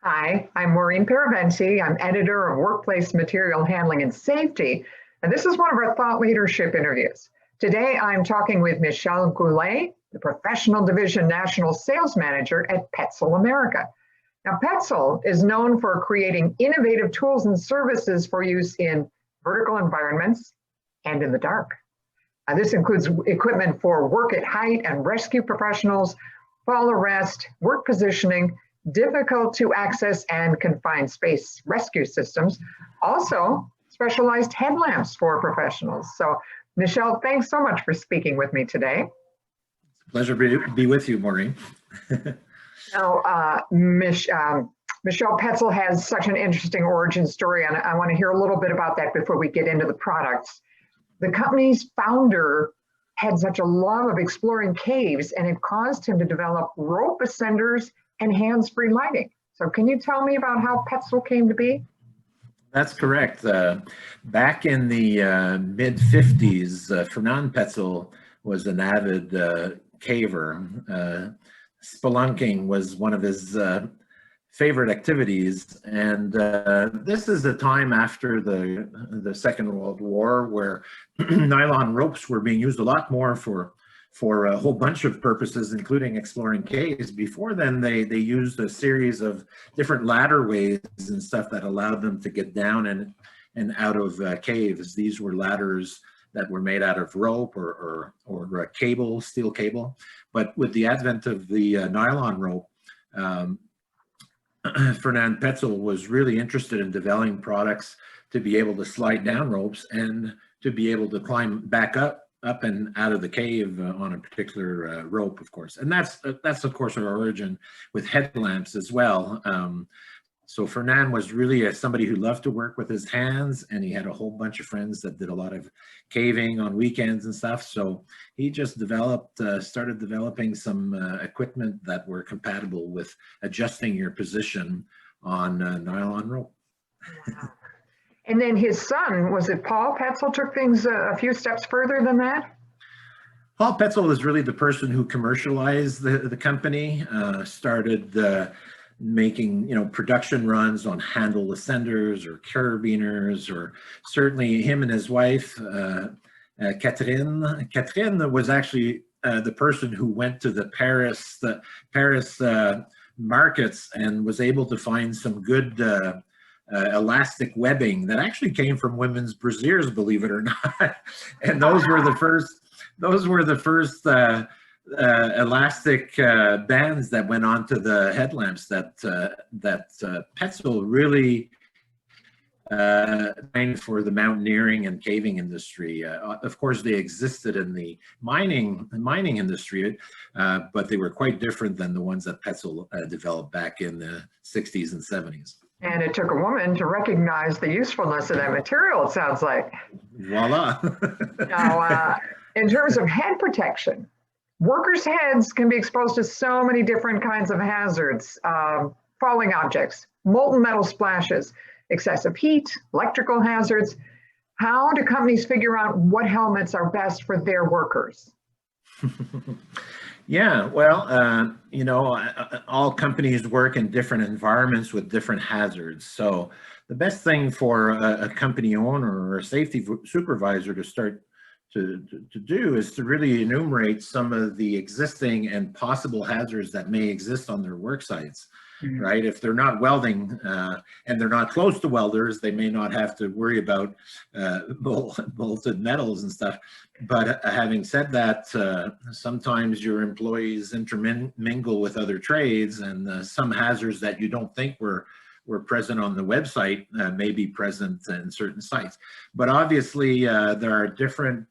Hi, I'm Maureen Paraventi. I'm editor of Workplace Material Handling and Safety, and this is one of our thought leadership interviews. Today, I'm talking with Michel Goulet, the Professional Division National Sales Manager at Petzl America. Now, Petzl is known for creating innovative tools and services for use in vertical environments and in the dark. This includes equipment for work at height and rescue professionals, fall arrest, work positioning, difficult to access and confined space rescue systems, also specialized headlamps for professionals. So, Michel, thanks so much for speaking with me today. It's a pleasure to be with you, Maureen. Now, Michel Petzl has such an interesting origin story, and I want to hear a little bit about that before we get into the products. The company's founder had such a love of exploring caves, and it caused him to develop rope ascenders and hands-free lighting. So can you tell me about how Petzl came to be? That's correct. Back in the mid-50s, Fernand Petzl was an avid caver. Spelunking was one of his favorite activities, and this is a time after the Second World War where nylon ropes were being used a lot more for a whole bunch of purposes, including exploring caves. Before then, they used a series of different ladder ways and stuff that allowed them to get down and out of caves. These were ladders that were made out of rope or cable, steel cable. But with the advent of the nylon rope, Fernand Petzl was really interested in developing products to be able to slide down ropes and to be able to climb back up and out of the cave on a particular rope, of course. And that's of course our origin with headlamps as well. So Fernand was really somebody who loved to work with his hands, and he had a whole bunch of friends that did a lot of caving on weekends and stuff. So he just started developing some equipment that were compatible with adjusting your position on nylon rope. Wow. And then his son, was it Paul Petzl, took things a few steps further than that? Paul Petzl is really the person who commercialized the company, started making production runs on handle ascenders or carabiners, or certainly him and his wife, Catherine. Catherine was actually the person who went to the Paris markets and was able to find some good elastic webbing that actually came from women's brasiers, believe it or not. And those were the first elastic bands that went onto the headlamps that Petzl really for the mountaineering and caving industry. Of course, they existed in the mining industry, but they were quite different than the ones that Petzl developed back in the 60s and 70s. And it took a woman to recognize the usefulness of that material, it sounds like. Voila. Now, in terms of head protection, workers' heads can be exposed to so many different kinds of hazards, falling objects, molten metal splashes, excessive heat, electrical hazards. How do companies figure out what helmets are best for their workers? Yeah, well, all companies work in different environments with different hazards. So the best thing for a company owner or a safety supervisor to start to do is to really enumerate some of the existing and possible hazards that may exist on their work sites. Mm-hmm. Right? If they're not welding and they're not close to welders, they may not have to worry about bolted metals and stuff. But having said that, sometimes your employees intermingle with other trades, and some hazards that you don't think were present on the website may be present in certain sites. But obviously, there are different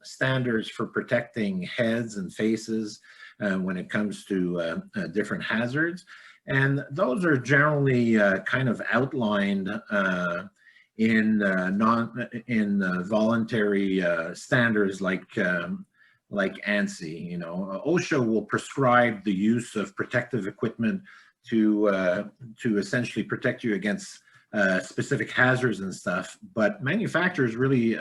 standards for protecting heads and faces when it comes to different hazards. And those are generally kind of outlined in voluntary standards like ANSI. OSHA will prescribe the use of protective equipment to essentially protect you against specific hazards and stuff. But manufacturers really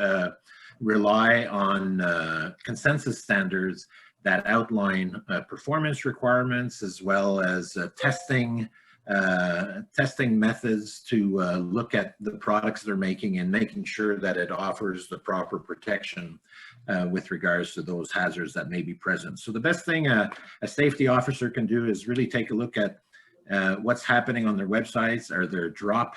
rely on consensus standards that outline performance requirements, as well as testing testing methods to look at the products they're making and making sure that it offers the proper protection with regards to those hazards that may be present. So the best thing a safety officer can do is really take a look at what's happening on their websites. Are there drop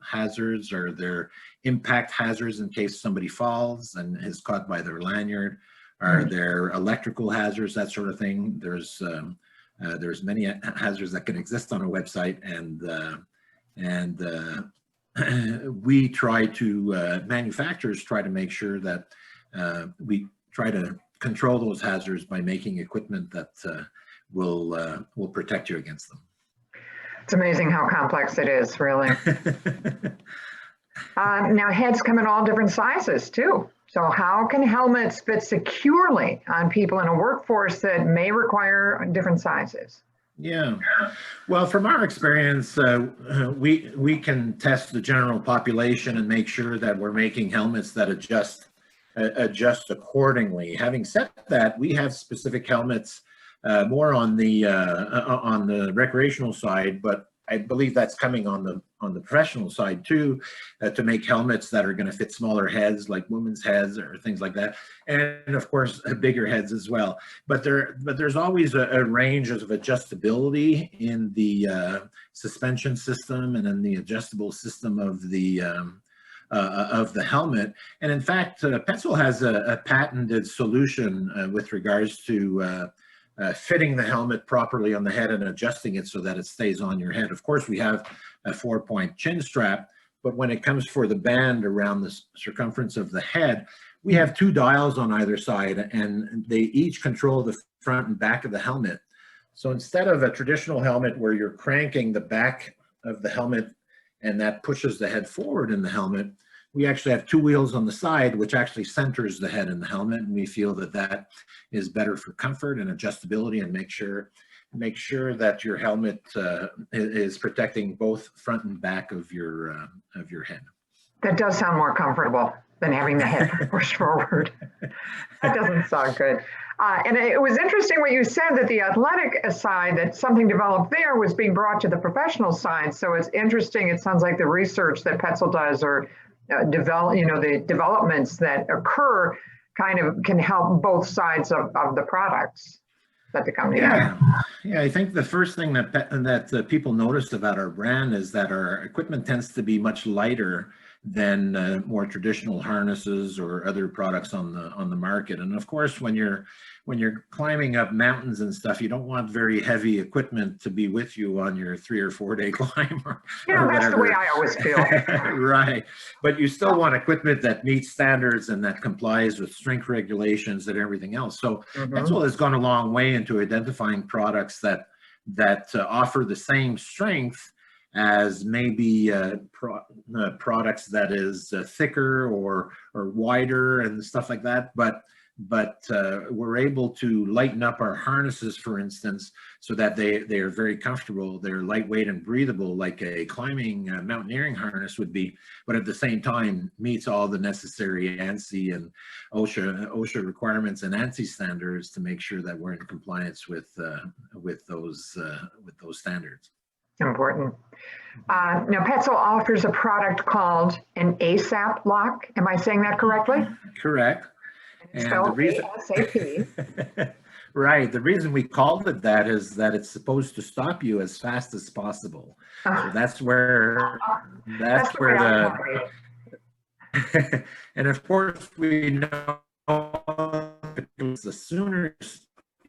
hazards? Are there impact hazards in case somebody falls and is caught by their lanyard? Are there electrical hazards, that sort of thing? There's many hazards that can exist on a website, and we try to, manufacturers try to make sure that we try to control those hazards by making equipment that will protect you against them. It's amazing how complex it is, really. Now, heads come in all different sizes, too. So how can helmets fit securely on people in a workforce that may require different sizes? Yeah, well, from our experience, we can test the general population and make sure that we're making helmets that adjust accordingly. Having said that, we have specific helmets more on the recreational side, but I believe that's coming on the professional side too, to make helmets that are going to fit smaller heads, like women's heads or things like that, and of course bigger heads as well. But there's always a range of adjustability in the suspension system and in the adjustable system of the helmet. And in fact, Petzl has a patented solution with regards to fitting the helmet properly on the head and adjusting it so that it stays on your head. Of course, we have a 4-point chin strap, but when it comes for the band around the circumference of the head, we have 2 dials on either side, and they each control the front and back of the helmet. So instead of a traditional helmet where you're cranking the back of the helmet and that pushes the head forward in the helmet, we actually have 2 wheels on the side, which actually centers the head in the helmet, and we feel that that is better for comfort and adjustability, and make sure that your helmet is protecting both front and back of your head. That does sound more comfortable than having the head pushed forward. That doesn't sound good. And it was interesting what you said, that the athletic side, that something developed there was being brought to the professional side. So it's interesting. It sounds like the research that Petzl does, or the developments that occur, kind of can help both sides of the products that the company has. Yeah, I think the first thing that people noticed about our brand is that our equipment tends to be much lighter than more traditional harnesses or other products on the market. And of course, when you're climbing up mountains and stuff, you don't want very heavy equipment to be with you on your 3 or 4 day climb or that's the way I always feel. Right, but you still want equipment that meets standards and that complies with strength regulations and everything else. So Petzl has gone a long way into identifying products that offer the same strength as maybe products that is thicker or wider and stuff like that, but we're able to lighten up our harnesses, for instance, so that they are very comfortable. They're lightweight and breathable, like a climbing mountaineering harness would be, but at the same time meets all the necessary ANSI and OSHA requirements and ANSI standards to make sure that we're in compliance with those standards. Important. Now, Petzl offers a product called an ASAP lock. Am I saying that correctly? Correct. And the reason, ASAP. Right. The reason we called it that is that it's supposed to stop you as fast as possible. So that's where the and of course we know the sooner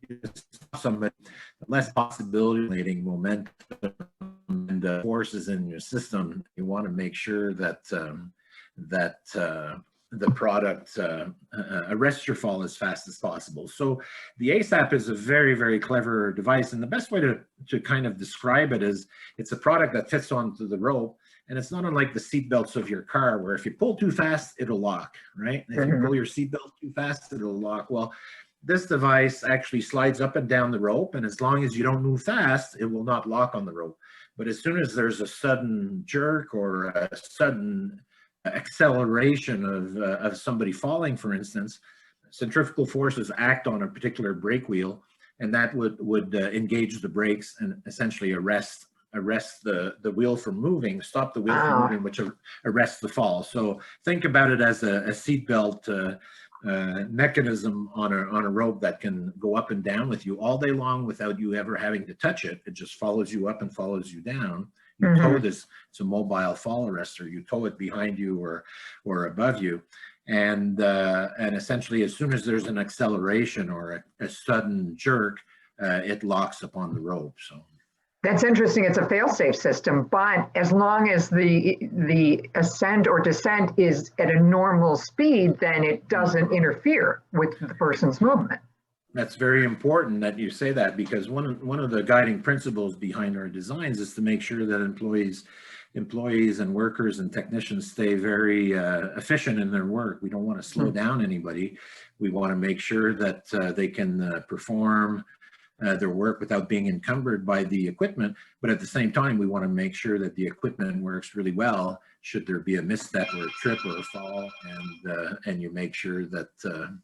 you stop somebody, the less possibility of creating momentum and forces in your system. You want to make sure that the product arrests your fall as fast as possible. So the ASAP is a very, very clever device, and the best way to kind of describe it is it's a product that fits onto the rope, and it's not unlike the seat belts of your car, where if you pull too fast, it'll lock, right? If you pull your seat belt too fast, it'll lock. Well, this device actually slides up and down the rope, and as long as you don't move fast, it will not lock on the rope. But as soon as there's a sudden jerk or a sudden acceleration of somebody falling, for instance, centrifugal forces act on a particular brake wheel, and that would engage the brakes and essentially arrest arrest the wheel from moving, stop the wheel from Ah, moving, which arrests the fall. So think about it as a seatbelt mechanism on a rope that can go up and down with you all day long without you ever having to touch it. It just follows you up and follows you down. You tow this, it's a mobile fall arrestor. You tow it behind you or above you. And essentially, as soon as there's an acceleration or a sudden jerk, it locks upon the rope. So that's interesting. It's a fail-safe system, but as long as the ascent or descent is at a normal speed, then it doesn't interfere with the person's movement. that's very important that you say that, because one of the guiding principles behind our designs is to make sure that employees and workers and technicians stay very efficient in their work. We don't want to slow down anybody. We want to make sure that they can perform their work without being encumbered by the equipment. But at the same time, we want to make sure that the equipment works really well should there be a misstep or a trip or a fall, and you make sure that the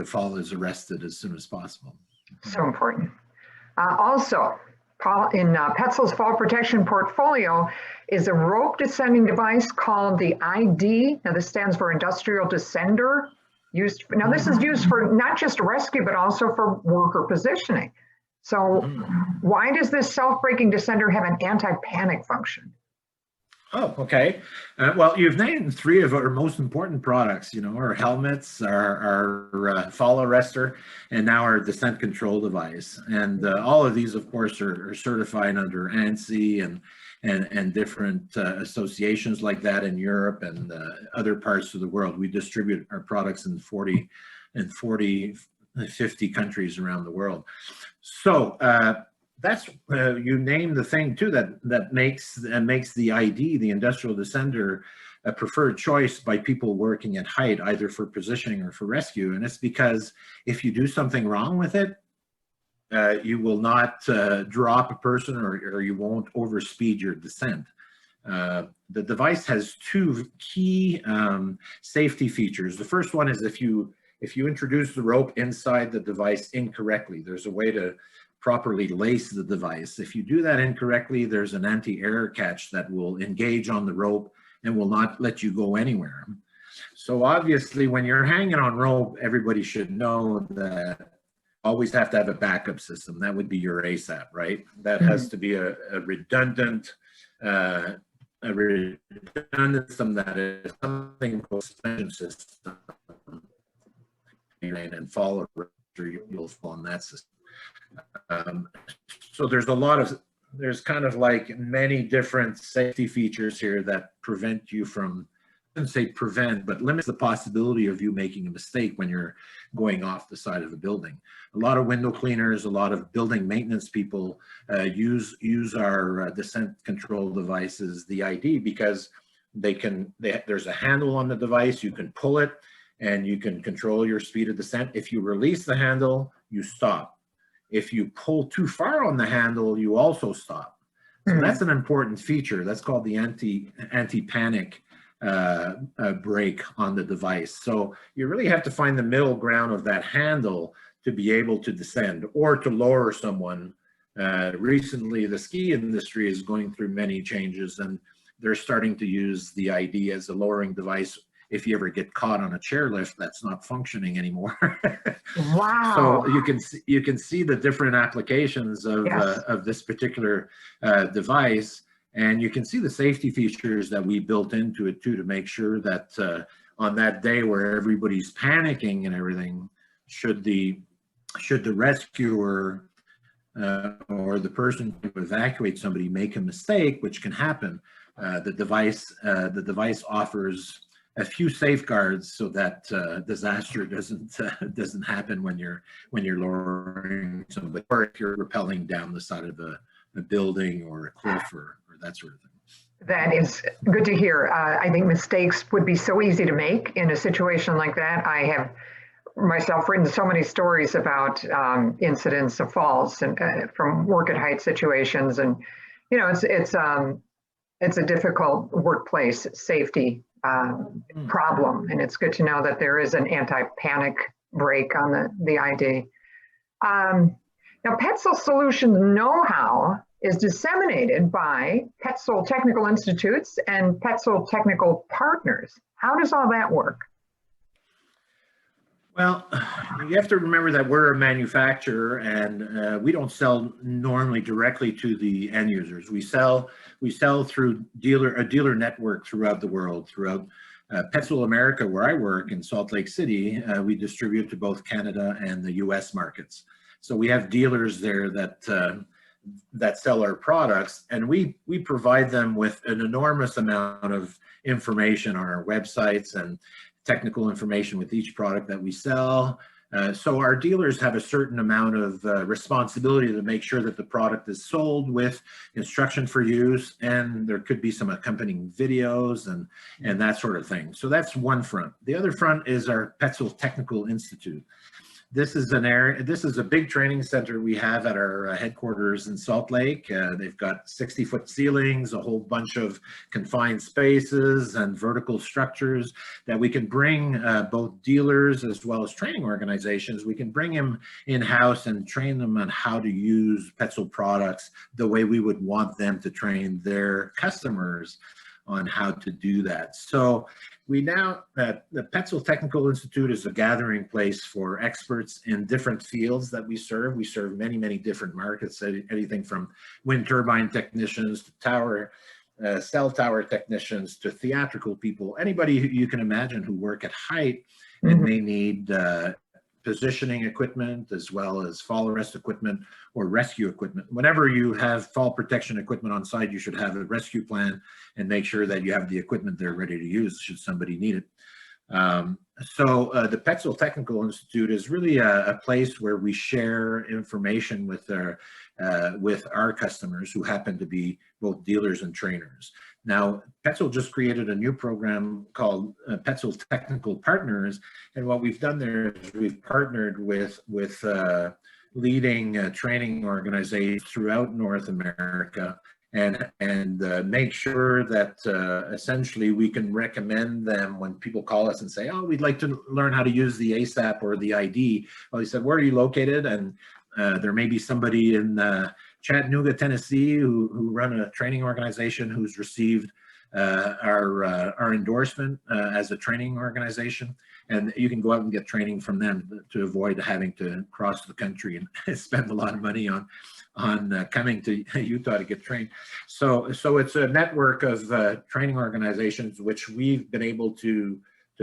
fall is arrested as soon as possible. So important. Also, in Petzl's fall protection portfolio is a rope descending device called the ID. Now, this stands for Industrial Descender. Now, this is used for not just rescue, but also for worker positioning. So why does this self-braking descender have an anti-panic function? Oh, okay. Well, you've named three of our most important products, our helmets, our fall arrestor, and now our descent control device. And all of these, of course, are certified under ANSI and different associations like that in Europe and other parts of the world. We distribute our products in 50 countries around the world. So that's you name the thing too that makes the ID, the industrial descender, a preferred choice by people working at height, either for positioning or for rescue. And it's because if you do something wrong with it, you will not drop a person, or you won't overspeed your descent. The device has two key safety features. The first one is if you introduce the rope inside the device incorrectly, there's a way to properly lace the device. If you do that incorrectly, there's an anti-air catch that will engage on the rope and will not let you go anywhere. So obviously, when you're hanging on rope, everybody should know that always have to have a backup system. That would be your ASAP, right? That has to be a redundant system that is something called suspension system, and fall you'll fall on that system. So there's kind of like many different safety features here that prevent you from, I shouldn't say prevent, but limits the possibility of you making a mistake when you're going off the side of a building. A lot of window cleaners, a lot of building maintenance people use our descent control devices, the ID, because there's a handle on the device, you can pull it and you can control your speed of descent. If you release the handle, you stop. If you pull too far on the handle, you also stop. So that's an important feature. That's called the anti-panic brake on the device. So you really have to find the middle ground of that handle to be able to descend or to lower someone. Recently, the ski industry is going through many changes, and they're starting to use the ID as a lowering device if you ever get caught on a chairlift that's not functioning anymore. Wow. So you can see the different applications of this particular device, and you can see the safety features that we built into it too, to make sure that on that day where everybody's panicking and everything, should the rescuer or the person to evacuate somebody make a mistake, which can happen, the device offers a few safeguards so that disaster doesn't happen when you're lowering somebody, or if you're rappelling down the side of a building or a cliff or that sort of thing. That is good to hear. I think mistakes would be so easy to make in a situation like that. I have myself written so many stories about incidents of falls and from work at height situations, and it's a difficult workplace safety problem, and it's good to know that there is an anti-panic brake on the ID. Now, Petzl Solutions know-how is disseminated by Petzl Technical Institutes and Petzl Technical Partners. How does all that work? Well, you have to remember that we're a manufacturer, and we don't sell normally directly to the end users. We sell through a dealer network throughout the world. Throughout Petzl America, where I work in Salt Lake City, we distribute to both Canada and the U.S. markets. So we have dealers there that sell our products, and we provide them with an enormous amount of information on our websites and technical information with each product that we sell. So our dealers have a certain amount of responsibility to make sure that the product is sold with instruction for use, and there could be some accompanying videos and that sort of thing. So that's one front. The other front is our Petzl Technical Institute. This is a big training center we have at our headquarters in Salt Lake. They've got 60-foot ceilings, a whole bunch of confined spaces and vertical structures that we can bring both dealers as well as training organizations. We can bring them in-house and train them on how to use Petzl products the way we would want them to train their customers on how to do that. So we now, the Petzl Technical Institute is a gathering place for experts in different fields that we serve. We serve many, many different markets, anything from wind turbine technicians to cell tower technicians to theatrical people, anybody who you can imagine who work at height and may need positioning equipment as well as fall arrest equipment or rescue equipment. Whenever you have fall protection equipment on site, you should have a rescue plan and make sure that you have the equipment there ready to use should somebody need it. The Petzl Technical Institute is really a place where we share information with our customers who happen to be both dealers and trainers. Now, Petzl just created a new program called Petzl Technical Partners, and what we've done there is we've partnered with leading training organizations throughout North America and make sure that essentially we can recommend them when people call us and say, oh, we'd like to learn how to use the ASAP or the ID. Well, he said, where are you located? And there may be somebody in Chattanooga, Tennessee who run a training organization who's received our endorsement as a training organization, and you can go out and get training from them to avoid having to cross the country and spend a lot of money on coming to Utah to get trained. So it's a network of training organizations which we've been able to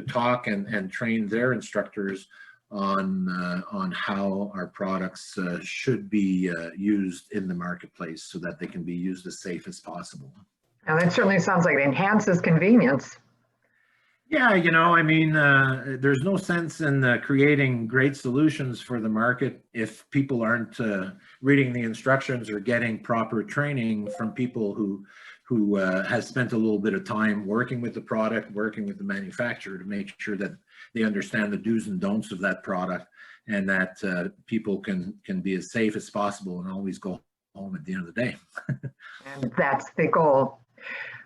talk and train their instructors on how our products should be used in the marketplace so that they can be used as safe as possible. Now that certainly sounds like it enhances convenience. Yeah, you know, I mean, there's no sense in creating great solutions for the market if people aren't reading the instructions or getting proper training from people who has spent a little bit of time working with the product, working with the manufacturer to make sure that they understand the do's and don'ts of that product, and that people can be as safe as possible and always go home at the end of the day. And that's the goal.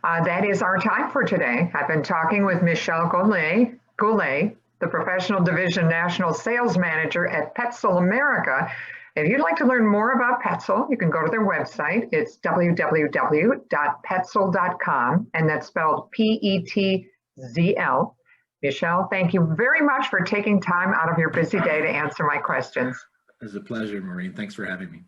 That is our time for today. I've been talking with Michel Goulet, the Professional Division National Sales Manager at Petzl America. If you'd like to learn more about Petzl, you can go to their website. It's www.petzl.com, and that's spelled P-E-T-Z-L. Michel, thank you very much for taking time out of your busy day to answer my questions. It's a pleasure, Maureen. Thanks for having me.